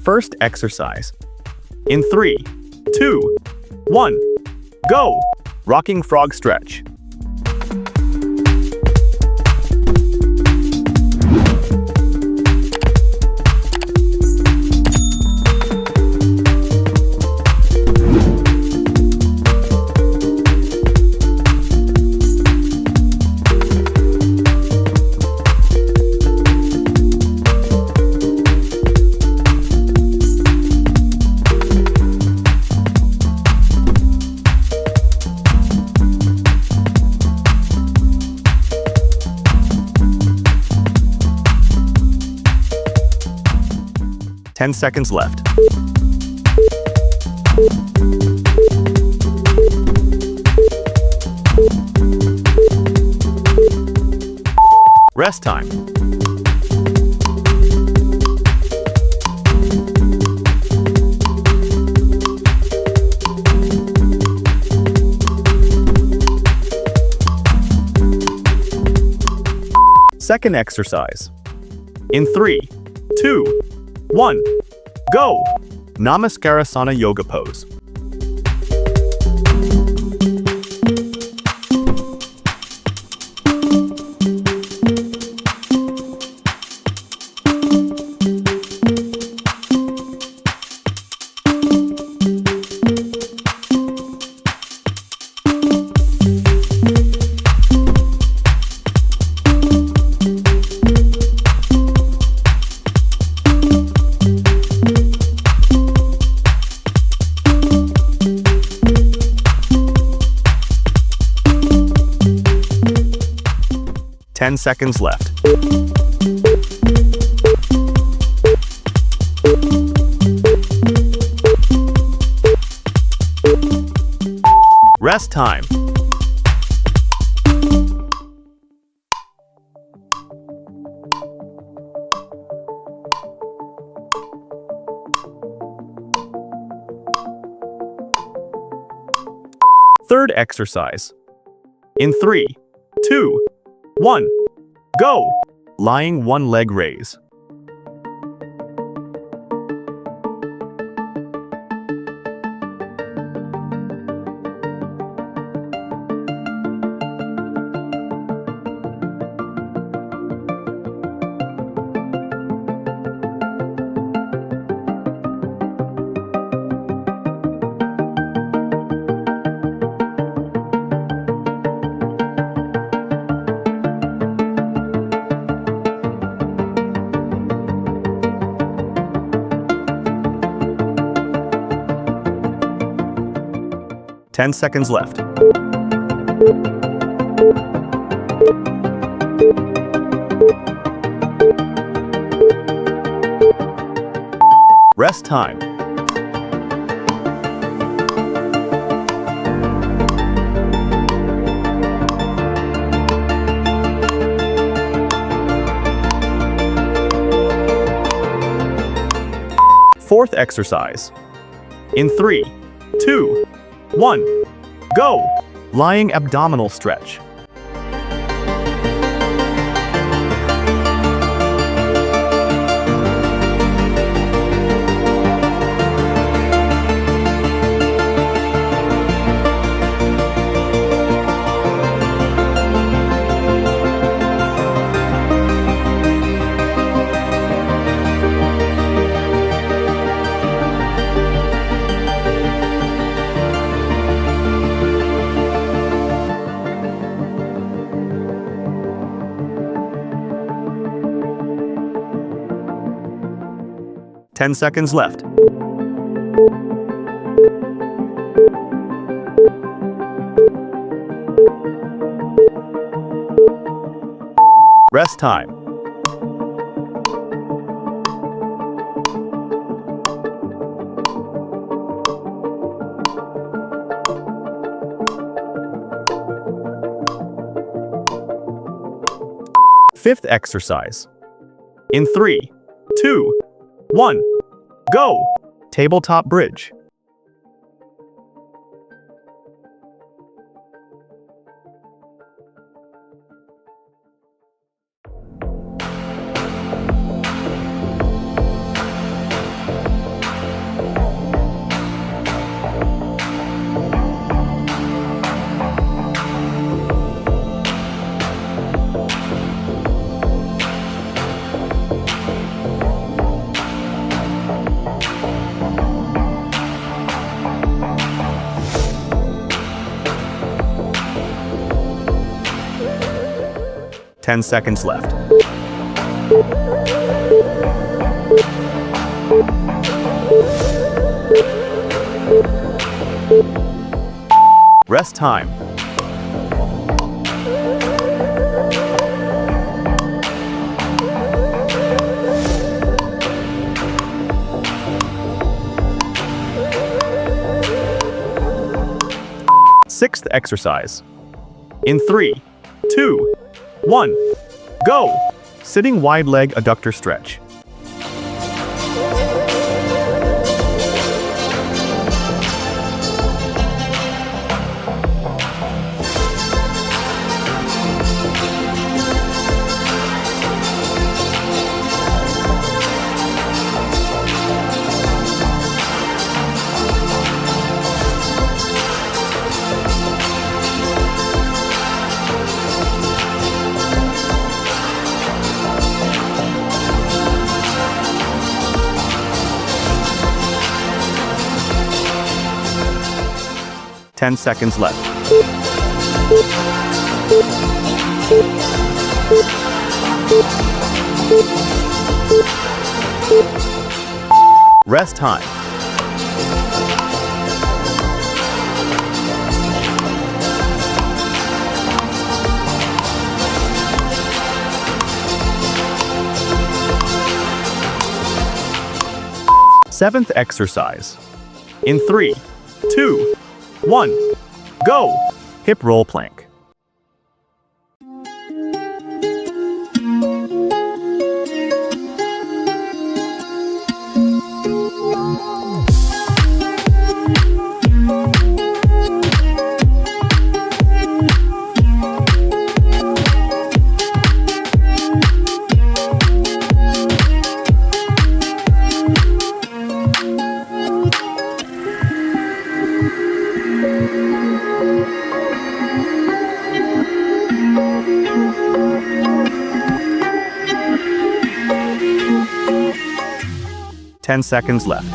First exercise. In 3, 2, 1, go! Rocking frog stretch. Ten seconds left. Rest time. Second exercise. In 3, 2, 1, go! Namaskarasana yoga pose. Ten seconds left. Rest time. Third exercise. In 3, 2, 1, go! Lying one leg raise. Ten seconds left. Rest time. Fourth exercise. In 3, 2, 1, go! Lying abdominal stretch. Ten seconds left. Rest time. Fifth exercise. In 3, 2, 1, go! Tabletop bridge. 10 seconds left. Rest time. Sixth exercise. In 3, 2, 1, go! Sitting wide leg adductor stretch. Ten seconds left. Rest time. Seventh exercise. In 3, 2, 1, go! Hip roll plank. Ten seconds left.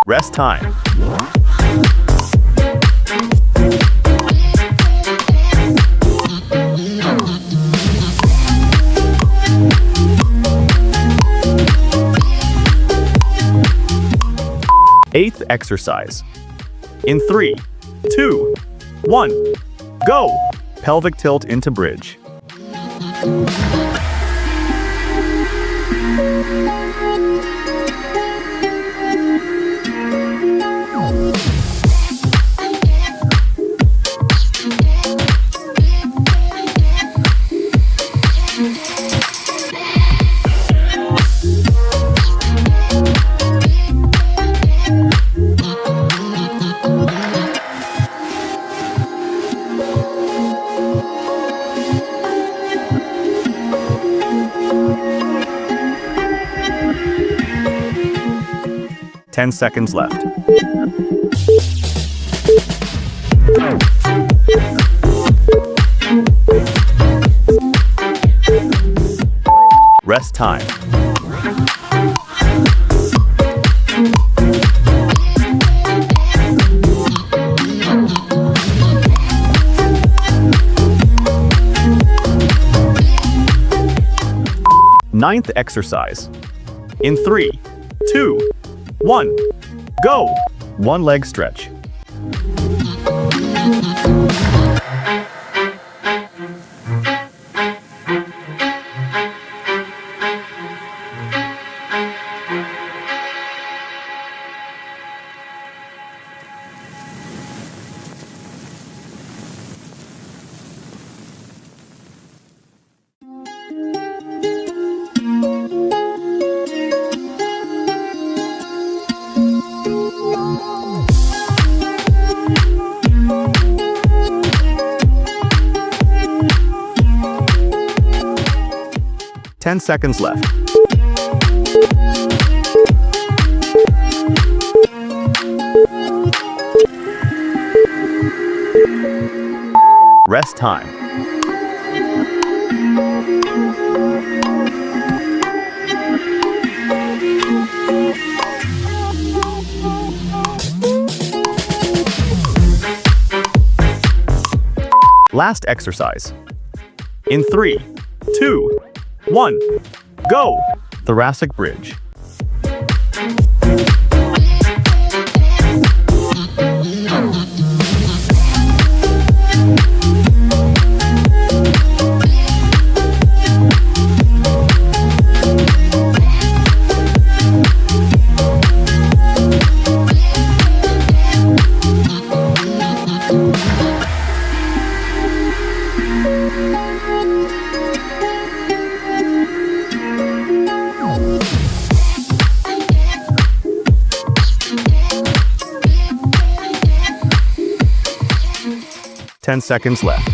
Rest time. Eighth exercise. In 3, 2, 1, go! Pelvic tilt into bridge. Ten seconds left. Rest time. Ninth exercise. In 3, 2, 1, go! One leg stretch. Ten seconds left. Rest time. Last exercise. In 3, 2, 1, go! Thoracic Bridge. Ten seconds left.